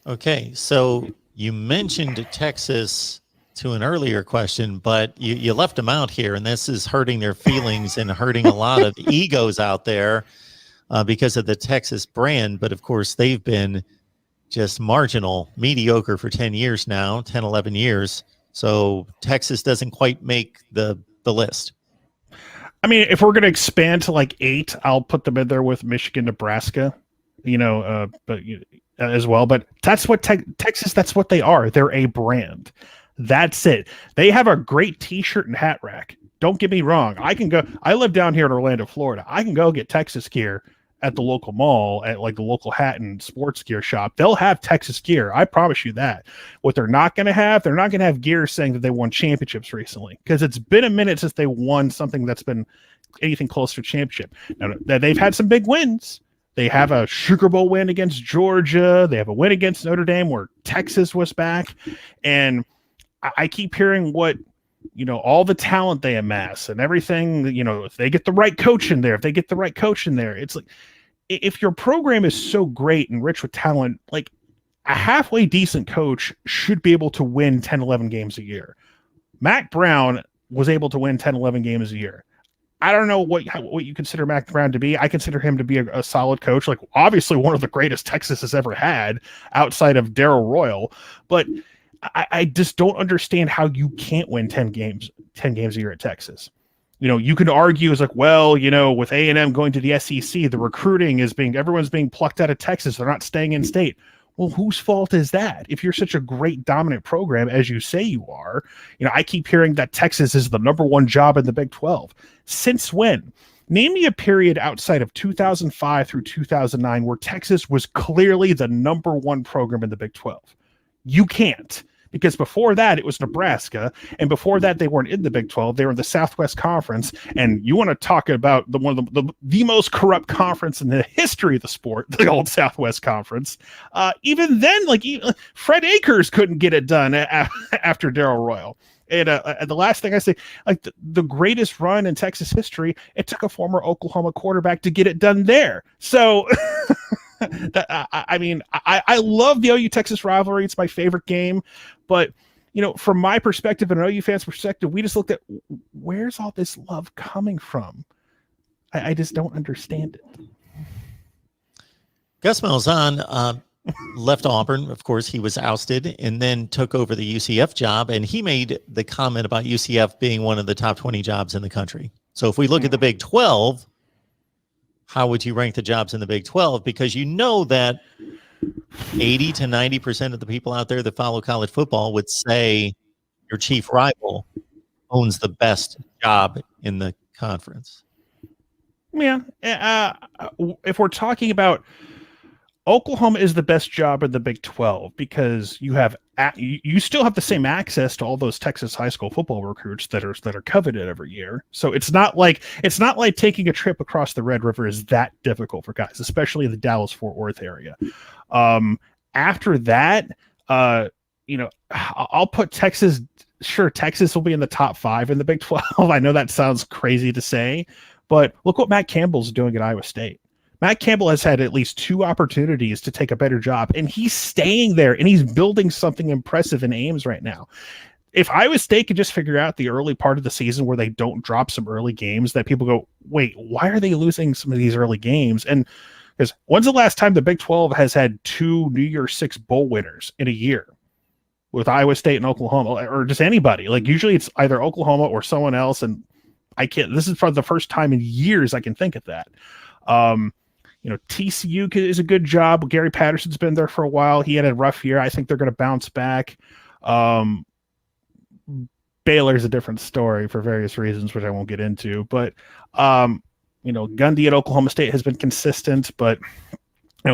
Okay, so you mentioned Texas to an earlier question, but you left them out here, and this is hurting their feelings and hurting a lot of egos out there because of the Texas brand. But of course, they've been just marginal, mediocre for 10 years now, 10, 11 years. So Texas doesn't quite make the list. I mean, if we're going to expand to like 8, I'll put them in there with Michigan, Nebraska, as well. But that's what Texas, that's what they are. They're a brand. That's it. They have a great t-shirt and hat rack. Don't get me wrong. I live down here in Orlando, Florida. I can go get Texas gear at the local mall, at like the local hat and sports gear shop. They'll have Texas gear. I promise you that. What they're not going to have gear saying that they won championships recently, because it's been a minute since they won something that's been anything close to a championship. Now, they've had some big wins. They have a Sugar Bowl win against Georgia. They have a win against Notre Dame where Texas was back. And I keep hearing what, all the talent they amass and everything, if they get the right coach in there, it's like, if your program is so great and rich with talent, like a halfway decent coach should be able to win 10, 11 games a year. Mac Brown was able to win 10, 11 games a year. I don't know what you consider Mac Brown to be. I consider him to be a solid coach, like obviously one of the greatest Texas has ever had outside of Darrell Royal. But I just don't understand how you can't win 10 games a year at Texas. You can argue is like, well, with A&M going to the SEC, the recruiting everyone's being plucked out of Texas. They're not staying in state. Well, whose fault is that? If you're such a great dominant program, as you say you are, I keep hearing that Texas is the number one job in the Big 12. Since when? Name me a period outside of 2005 through 2009 where Texas was clearly the number one program in the Big 12. You can't. Because before that, it was Nebraska. And before that, they weren't in the Big 12. They were in the Southwest Conference. And you want to talk about one of the most corrupt conference in the history of the sport, the old Southwest Conference. Even then, Fred Akers couldn't get it done after Darrell Royal. And the last thing I say, like the greatest run in Texas history, it took a former Oklahoma quarterback to get it done there. So... I love the OU Texas rivalry. It's my favorite game, but from my perspective and an OU fans' perspective, we just looked at where's all this love coming from. I just don't understand it. Gus Malzahn left Auburn. Of course, he was ousted and then took over the UCF job, and he made the comment about UCF being one of the top 20 jobs in the country. So if we look at the Big 12, how would you rank the jobs in the Big 12? Because that 80 to 90% of the people out there that follow college football would say your chief rival owns the best job in the conference. Yeah. If we're talking about Oklahoma is the best job in the Big 12 because you still have the same access to all those Texas high school football recruits that are coveted every year. So it's not like taking a trip across the Red River is that difficult for guys, especially in the Dallas-Fort Worth area. After that, I'll put Texas. Sure, Texas will be in the top 5 in the Big 12. I know that sounds crazy to say, but look what Matt Campbell's doing at Iowa State. Matt Campbell has had at least 2 opportunities to take a better job, and he's staying there, and he's building something impressive in Ames right now. If Iowa State could just figure out the early part of the season where they don't drop some early games that people go, wait, why are they losing some of these early games? And because when's the last time the Big 12 has had 2 New Year's 6 bowl winners in a year with Iowa State and Oklahoma, or just anybody? Like usually it's either Oklahoma or someone else, and this is for the first time in years I can think of that. TCU is a good job. Gary Patterson's been there for a while. He had a rough year. I think they're going to bounce back. Baylor's a different story for various reasons, which I won't get into. But, Gundy at Oklahoma State has been consistent, but,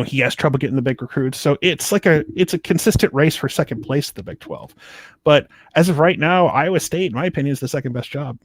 he has trouble getting the big recruits. So it's a consistent race for second place in the Big 12. But as of right now, Iowa State, in my opinion, is the second best job.